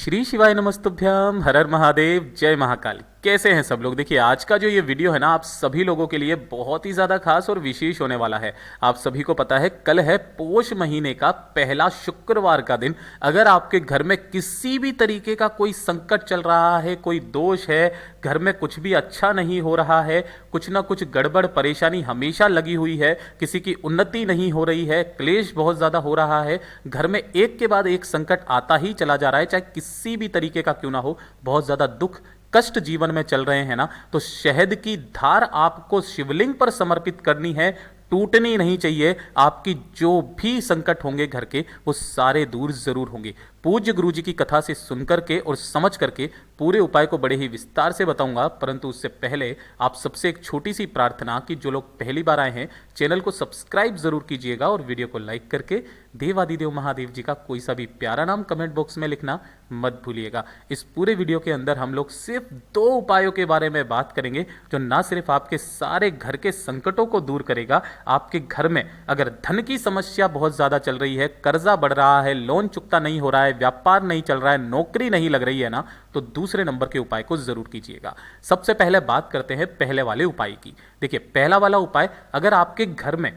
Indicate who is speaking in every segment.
Speaker 1: श्री शिवाय नमस्तुभ्यम, हर हर महादेव, जय महाकाल। कैसे हैं सब लोग। देखिए आज का जो ये वीडियो है ना, आप सभी लोगों के लिए बहुत ही ज़्यादा खास और विशेष होने वाला है। आप सभी को पता है कल है पोष महीने का पहला शुक्रवार का दिन। अगर आपके घर में किसी भी तरीके का कोई संकट चल रहा है, कोई दोष है, घर में कुछ भी अच्छा नहीं हो रहा है, कुछ ना कुछ गड़बड़ परेशानी हमेशा लगी हुई है, किसी की उन्नति नहीं हो रही है, क्लेश बहुत ज़्यादा हो रहा है, घर में एक के बाद एक संकट आता ही चला जा रहा है, चाहे किसी भी तरीके का क्यों ना हो, बहुत ज़्यादा दुख कष्ट जीवन में चल रहे हैं ना, तो शहद की धार आपको शिवलिंग पर समर्पित करनी है। टूटनी नहीं चाहिए। आपकी जो भी संकट होंगे घर के, वो सारे दूर जरूर होंगे। पूज्य गुरु जी की कथा से सुनकर के और समझ करके पूरे उपाय को बड़े ही विस्तार से बताऊंगा, परंतु उससे पहले आप सबसे एक छोटी सी प्रार्थना कि जो लोग पहली बार आए हैं चैनल को सब्सक्राइब जरूर कीजिएगा और वीडियो को लाइक करके देवादिदेव महादेव जी का कोई सा भी प्यारा नाम कमेंट बॉक्स में लिखना मत भूलिएगा। इस पूरे वीडियो के अंदर हम लोग सिर्फ 2 उपायों के बारे में बात करेंगे जो ना सिर्फ आपके सारे घर के संकटों को दूर करेगा, आपके घर में अगर धन की समस्या बहुत ज्यादा चल रही है, कर्जा बढ़ रहा है, लोन चुकता नहीं हो रहा है, व्यापार नहीं चल रहा है, नौकरी नहीं लग रही है ना, तो दूसरे नंबर के उपाय को जरूर कीजिएगा। सबसे पहले बात करते हैं पहले वाले उपाय की। देखिए पहला वाला उपाय, अगर आपके घर में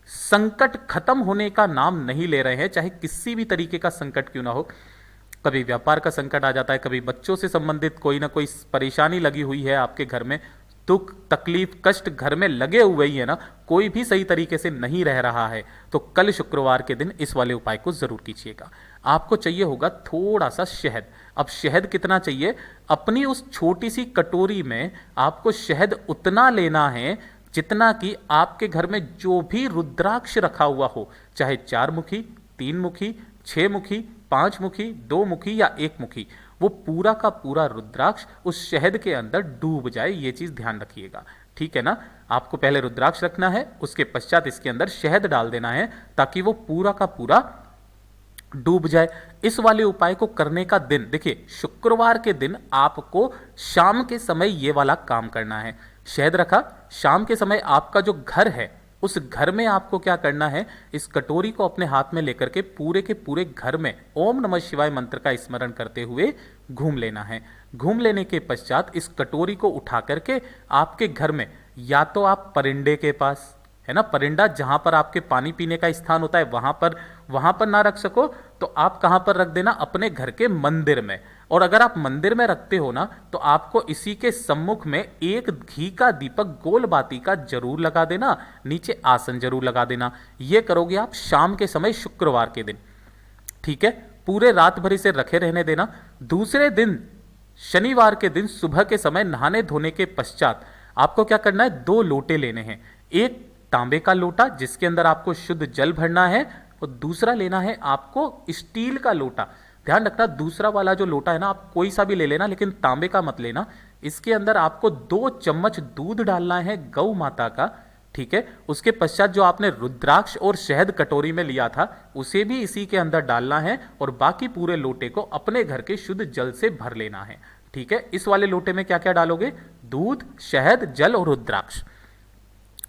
Speaker 1: संकट खत्म होने का नाम नहीं ले रहे हैं, चाहे किसी भी तरीके का संकट क्यों ना हो, कभी व्यापार का संकट आ जाता है, कभी बच्चों से संबंधित कोई ना कोई परेशानी लगी हुई है आपके घर में, दुख तकलीफ कष्ट घर में लगे हुए ही है ना, कोई भी सही तरीके से नहीं रह रहा है, तो कल शुक्रवार के दिन इस वाले उपाय को जरूर कीजिएगा। आपको चाहिए होगा थोड़ा सा शहद। अब शहद कितना चाहिए, अपनी उस छोटी सी कटोरी में आपको शहद उतना लेना है जितना कि आपके घर में जो भी रुद्राक्ष रखा हुआ हो, चाहे 4 मुखी, 3 मुखी, 6 मुखी, 5 मुखी, 2 मुखी या 1 मुखी, वो पूरा का पूरा रुद्राक्ष उस शहद के अंदर डूब जाए। ये चीज ध्यान रखिएगा, ठीक है ना। आपको पहले रुद्राक्ष रखना है, उसके पश्चात इसके अंदर शहद डाल देना है ताकि वो पूरा का पूरा डूब जाए। इस वाले उपाय को करने का दिन, देखिए शुक्रवार के दिन आपको शाम के समय ये वाला काम करना है। शहद रखा, शाम के समय आपका जो घर है उस घर में आपको क्या करना है, इस कटोरी को अपने हाथ में लेकर के पूरे घर में ओम नमः शिवाय मंत्र का स्मरण करते हुए घूम लेना है। घूम लेने के पश्चात इस कटोरी को उठा करके आपके घर में, या तो आप परिंदे के पास है ना, परिंदा जहां पर आपके पानी पीने का स्थान होता है वहां पर ना रख सको तो आप कहां पर रख देना, अपने घर के मंदिर में। और अगर आप मंदिर में रखते हो ना, तो आपको इसी के सम्मुख में एक घी का दीपक गोल बाती का जरूर लगा देना, नीचे आसन जरूर लगा देना। यह करोगे आप शाम के समय शुक्रवार के दिन, ठीक है। पूरे रात भर इसे रखे रहने देना। दूसरे दिन शनिवार के दिन सुबह के समय नहाने धोने के पश्चात आपको क्या करना है, 2 लोटे लेने हैं। एक तांबे का लोटा जिसके अंदर आपको शुद्ध जल भरना है, और दूसरा लेना है आपको स्टील का लोटा। ध्यान रखना, दूसरा वाला जो लोटा है ना, आप कोई सा भी ले लेना, लेकिन तांबे का मत लेना। इसके अंदर आपको 2 चम्मच दूध डालना है गौ माता का, ठीक है। उसके पश्चात जो आपने रुद्राक्ष और शहद कटोरी में लिया था उसे भी इसी के अंदर डालना है, और बाकी पूरे लोटे को अपने घर के शुद्ध जल से भर लेना है, ठीक है। इस वाले लोटे में क्या क्या डालोगे, दूध, शहद, जल और रुद्राक्ष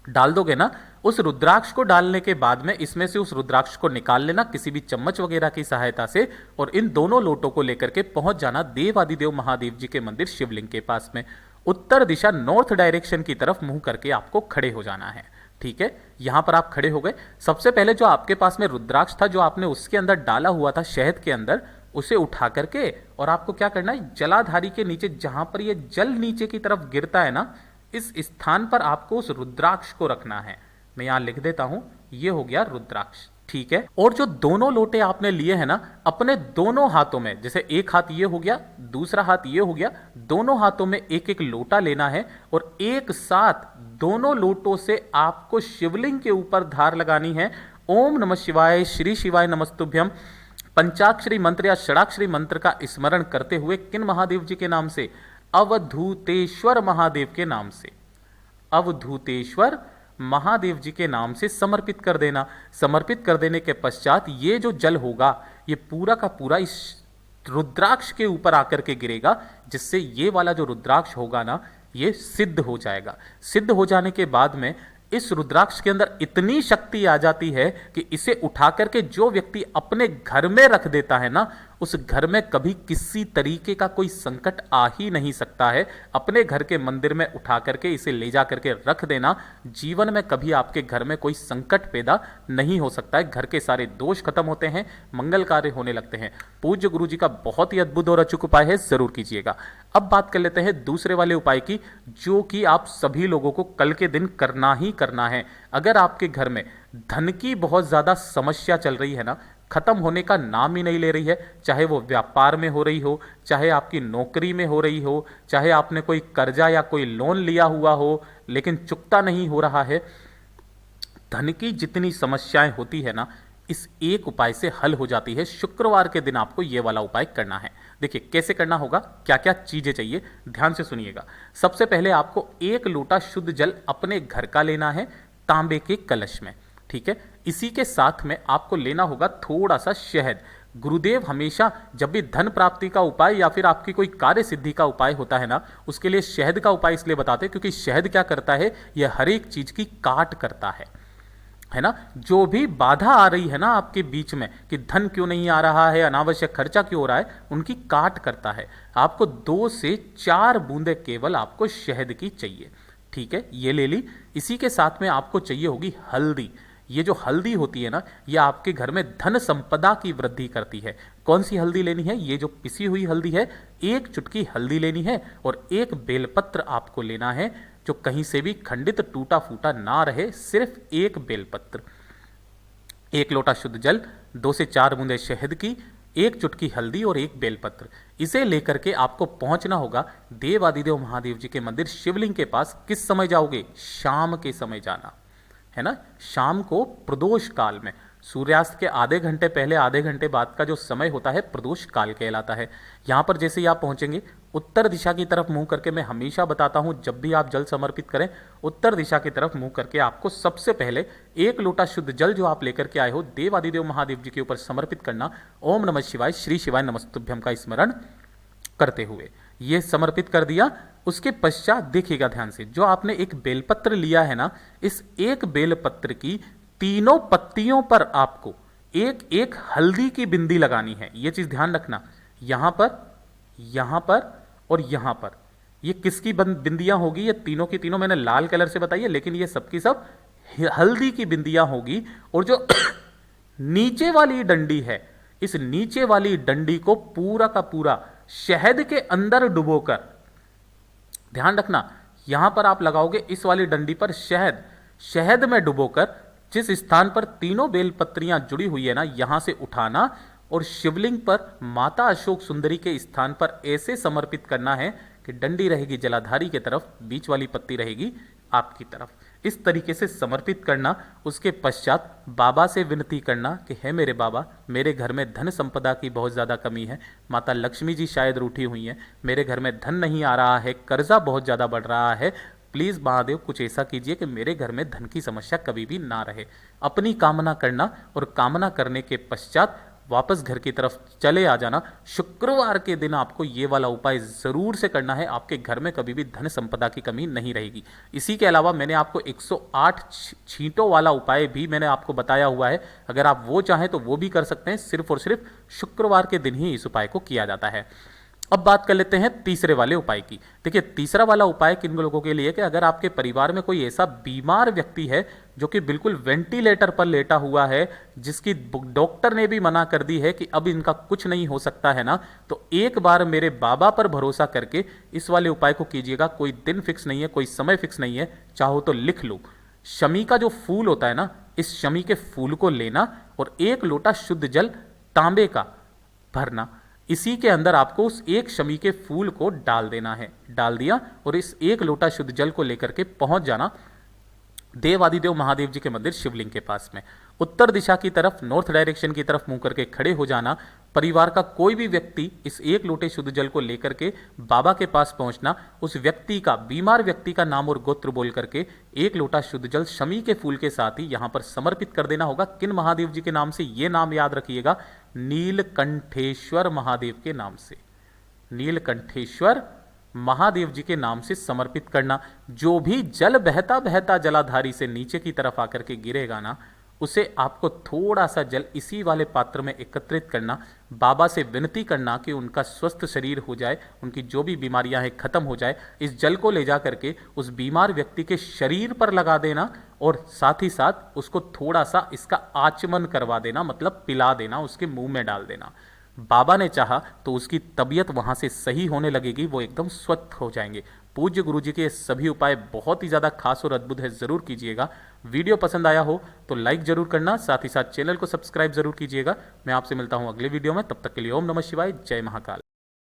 Speaker 1: डाल दोगे ना। उस रुद्राक्ष को डालने के बाद में इसमें से उस रुद्राक्ष को निकाल लेना किसी भी चम्मच वगैरह की सहायता से, और इन दोनों लोटों को लेकर के पहुंच जाना देवादिदेव महादेव जी के मंदिर शिवलिंग के पास में। उत्तर दिशा नॉर्थ डायरेक्शन की तरफ मुंह करके आपको खड़े हो जाना है, ठीक है। यहां पर आप खड़े हो गए। सबसे पहले जो आपके पास में रुद्राक्ष था, जो आपने उसके अंदर डाला हुआ था शहद के अंदर, उसे उठा करके और आपको क्या करना है, जलाधारी के नीचे जहां पर ये जल नीचे की तरफ गिरता है ना, इस स्थान पर आपको उस रुद्राक्ष को रखना है। मैं यहां लिख देता हूं, ये हो गया रुद्राक्ष, ठीक है। और जो दोनों लोटे आपने लिए हैं ना, अपने दोनों हाथों में, जैसे एक हाथ ये हो गया, दूसरा हाथ ये हो गया, दोनों हाथों में एक एक लोटा लेना है, और एक साथ दोनों लोटों से आपको शिवलिंग के ऊपर धार लगानी है। ओम नमः शिवाय, श्री शिवाय नमस्तुभ्यम पंचाक्षरी मंत्र या षडाक्षरी मंत्र का स्मरण करते हुए, किन महादेव जी के नाम से, अवधूतेश्वर महादेव के नाम से, अवधूतेश्वर महादेव जी के नाम से समर्पित कर देना। समर्पित कर देने के पश्चात ये जो जल होगा, ये पूरा का पूरा इस रुद्राक्ष के ऊपर आकर के गिरेगा, जिससे ये वाला जो रुद्राक्ष होगा ना, ये सिद्ध हो जाएगा। सिद्ध हो जाने के बाद में इस रुद्राक्ष के अंदर इतनी शक्ति आ जाती है कि इसे उठा करके जो व्यक्ति अपने घर में रख देता है ना, उस घर में कभी किसी तरीके का कोई संकट आ ही नहीं सकता है। अपने घर के मंदिर में उठा करके इसे ले जा करके रख देना, जीवन में कभी आपके घर में कोई संकट पैदा नहीं हो सकता है। घर के सारे दोष खत्म होते हैं, मंगल कार्य होने लगते हैं। पूज्य गुरु जी का बहुत ही अद्भुत और अचूक उपाय है, जरूर कीजिएगा। अब बात कर लेते हैं दूसरे वाले उपाय की, जो कि आप सभी लोगों को कल के दिन करना ही करना है। अगर आपके घर में धन की बहुत ज्यादा समस्या चल रही है ना, खत्म होने का नाम ही नहीं ले रही है, चाहे वो व्यापार में हो रही हो, चाहे आपकी नौकरी में हो रही हो, चाहे आपने कोई कर्जा या कोई लोन लिया हुआ हो लेकिन चुकता नहीं हो रहा है, धन की जितनी समस्याएं होती है ना, इस एक उपाय से हल हो जाती है। शुक्रवार के दिन आपको यह वाला उपाय करना है। देखिए कैसे करना होगा, क्या क्या चीजें चाहिए, ध्यान से सुनिएगा। सबसे पहले आपको 1 लोटा शुद्ध जल अपने घर का लेना है, तांबे के कलश में, ठीक है। इसी के साथ में आपको लेना होगा थोड़ा सा शहद। गुरुदेव हमेशा जब भी धन प्राप्ति का उपाय या फिर आपकी कोई कार्य सिद्धि का उपाय होता है ना, उसके लिए शहद का उपाय इसलिए बताते हैं क्योंकि शहद क्या करता है, यह हर एक चीज की काट करता है ना। जो भी बाधा आ रही है ना आपके बीच में कि धन क्यों नहीं आ रहा है, अनावश्यक खर्चा क्यों हो रहा है, उनकी काट करता है। आपको 2 से 4 बूंदे केवल आपको शहद की चाहिए, ठीक है, ये ले ली। इसी के साथ में आपको चाहिए होगी हल्दी। ये जो हल्दी होती है ना, ये आपके घर में धन संपदा की वृद्धि करती है। कौन सी हल्दी लेनी है, ये जो पिसी हुई हल्दी है, 1 चुटकी हल्दी लेनी है और 1 बेलपत्र आपको लेना है, जो कहीं से भी खंडित टूटा फूटा ना रहे, सिर्फ 1 बेलपत्र, 1 लोटा शुद्ध जल, 2 से 4 बूंदे शहद की, 1 चुटकी हल्दी और 1 बेलपत्र। इसे लेकर के आपको पहुंचना होगा देवादिदेव महादेव जी के मंदिर शिवलिंग के पास। किस समय जाओगे, शाम के समय जाना है ना। शाम को प्रदोष काल में, सूर्यास्त के आधे घंटे पहले आधे घंटे बाद का जो समय होता है प्रदोष काल कहलाता है। यहां पर जैसे ही आप पहुंचेंगे, उत्तर दिशा की तरफ मुंह करके, मैं हमेशा बताता हूं जब भी आप जल समर्पित करें, उत्तर दिशा की तरफ मुंह करके आपको सबसे पहले 1 लोटा शुद्ध जल जो आप लेकर के आए हो देवादिदेव महादेव जी के ऊपर समर्पित करना। ओम नमः शिवाय, श्री शिवाय नमस्तुभ्यम का स्मरण करते हुए ये समर्पित कर दिया। उसके पश्चात देखिएगा ध्यान से, जो आपने 1 बेलपत्र लिया है ना, इस 1 बेलपत्र की तीनों पत्तियों पर आपको 1 हल्दी की बिंदी लगानी है। यह चीज ध्यान रखना, यहां पर और यहां पर। ये किसकी बिंदियां होगी, ये तीनों की तीनों मैंने लाल कलर से बताई है, लेकिन ये सबकी सब हल्दी की बिंदियां होगी। और जो नीचे वाली डंडी है, इस नीचे वाली डंडी को पूरा का पूरा शहद के अंदर डुबोकर, ध्यान रखना, यहां पर आप लगाओगे इस वाली डंडी पर शहद में डुबोकर, जिस स्थान पर तीनों बेलपत्रियां जुड़ी हुई है ना, यहां से उठाना और शिवलिंग पर माता अशोक सुंदरी के स्थान पर ऐसे समर्पित करना है कि डंडी रहेगी जलाधारी की तरफ, बीच वाली पत्ती रहेगी आपकी तरफ। इस तरीके से समर्पित करना। उसके पश्चात बाबा से विनती करना कि हे मेरे बाबा, मेरे घर में धन संपदा की बहुत ज़्यादा कमी है, माता लक्ष्मी जी शायद रूठी हुई हैं, मेरे घर में धन नहीं आ रहा है, कर्जा बहुत ज़्यादा बढ़ रहा है, प्लीज़ महादेव कुछ ऐसा कीजिए कि मेरे घर में धन की समस्या कभी भी ना रहे। अपनी कामना करना और कामना करने के पश्चात वापस घर की तरफ चले आ जाना। शुक्रवार के दिन आपको ये वाला उपाय जरूर से करना है, आपके घर में कभी भी धन संपदा की कमी नहीं रहेगी। इसी के अलावा मैंने आपको 108 छींटों वाला उपाय भी मैंने आपको बताया हुआ है, अगर आप वो चाहें तो वो भी कर सकते हैं। सिर्फ और सिर्फ शुक्रवार के दिन ही इस उपाय को किया जाता है। अब बात कर लेते हैं तीसरे वाले उपाय की। देखिए तीसरा वाला उपाय किन लोगों के लिए कि अगर आपके परिवार में कोई ऐसा बीमार व्यक्ति है जो कि बिल्कुल वेंटिलेटर पर लेटा हुआ है, जिसकी डॉक्टर ने भी मना कर दी है कि अब इनका कुछ नहीं हो सकता है ना, तो एक बार मेरे बाबा पर भरोसा करके इस वाले उपाय को कीजिएगा। कोई दिन फिक्स नहीं है, कोई समय फिक्स नहीं है, चाहो तो लिख लो। शमी का जो फूल होता है ना, इस शमी के फूल को लेना और 1 लोटा शुद्ध जल तांबे का भरना, इसी के अंदर आपको उस 1 शमी के फूल को डाल देना है। डाल दिया और इस 1 लोटा शुद्ध जल को लेकर के पहुंच जाना देवादिदेव महादेव जी के मंदिर शिवलिंग के पास में। उत्तर दिशा की तरफ, नॉर्थ डायरेक्शन की तरफ मुंह करके खड़े हो जाना। परिवार का कोई भी व्यक्ति इस 1 लोटे शुद्ध जल को लेकर के बाबा के पास पहुंचना। उस व्यक्ति का, बीमार व्यक्ति का नाम और गोत्र बोल करके 1 लोटा शुद्ध जल शमी के फूल के साथ ही यहां पर समर्पित कर देना होगा। किन महादेव जी के नाम से? ये नाम याद रखिएगा, नीलकंठेश्वर महादेव के नाम से। नीलकंठेश्वर महादेव जी के नाम से समर्पित करना। जो भी जल बहता बहता जलाधारी से नीचे की तरफ आकर के गिरेगा ना, उसे आपको थोड़ा सा जल इसी वाले पात्र में एकत्रित करना, बाबा से विनती करना कि उनका स्वस्थ शरीर हो जाए, उनकी जो भी बीमारियां हैं खत्म हो जाए। इस जल को ले जा करके उस बीमार व्यक्ति के शरीर पर लगा देना और साथ ही साथ उसको थोड़ा सा इसका आचमन करवा देना, मतलब पिला देना, उसके मुंह में डाल देना। बाबा ने चाहा तो उसकी तबीयत वहां से सही होने लगेगी, वो एकदम स्वस्थ हो जाएंगे। पूज्य गुरु जी के सभी उपाय बहुत ही ज़्यादा खास और अद्भुत है, ज़रूर कीजिएगा। वीडियो पसंद आया हो तो लाइक जरूर करना, साथ ही साथ चैनल को सब्सक्राइब जरूर कीजिएगा। मैं आपसे मिलता हूं अगले वीडियो में, तब तक के लिए ओम नमः शिवाय, जय महाकाल।